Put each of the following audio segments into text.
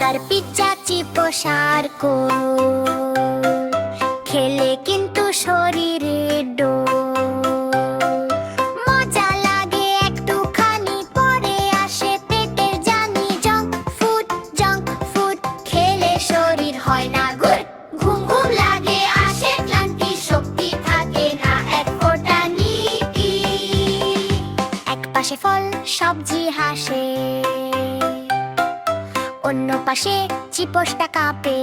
Burger pizza chips আর কোল খেলে কিন্তু শরীরে ডোল। মজা লাগে একটুখানি পরে আসে পেটের জানি। জঙ্ক ফুড খেলে শরীর হয় না গুড। ঘুম ঘুম লাগে আসে ক্লান্তি, শক্তি থাকে না এক ফোঁটা নীতি। এক পাশে ফল সবজি হাসে, অন্য পাশে চিপসটা কাঁপে।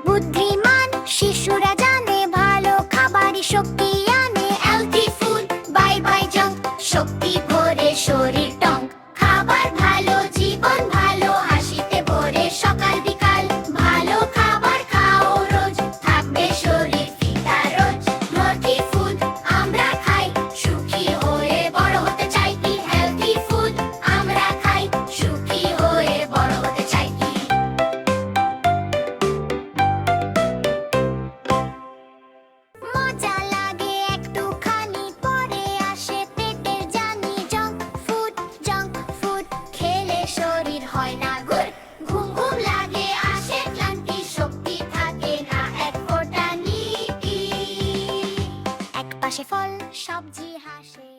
বুদ্ধিমান শিশুরা জানে ভালো খাবারই শক্তি আনে। Healthy food bye bye junk, শক্তি ভরে শরীর টঙ্ক। খাবার ভালো জীবন ভালো, হাসিতে ভরে সকাল বিকাল। ভালো খাবার খাও রোজ, থাকবে শরীর ফিটা রোজ। হেলথি ফুড আমরা খাই, সুখী হয়ে বড় হতে চাই। কি হেলথি ফুড আমরা খাই, সুখী হয়ে বড় হতে চাই। কি মজা লাগে একটুখানি পরে আসে পেটের জানি। জঙ্ক ফুড খেলে শরীর হয় না গুড। ঘুম ঘুম লাগে আসে ক্লান্তি, শক্তি থাকে না এক ফোঁটা নীতি। এক পাশে ফল সবজি হাসে।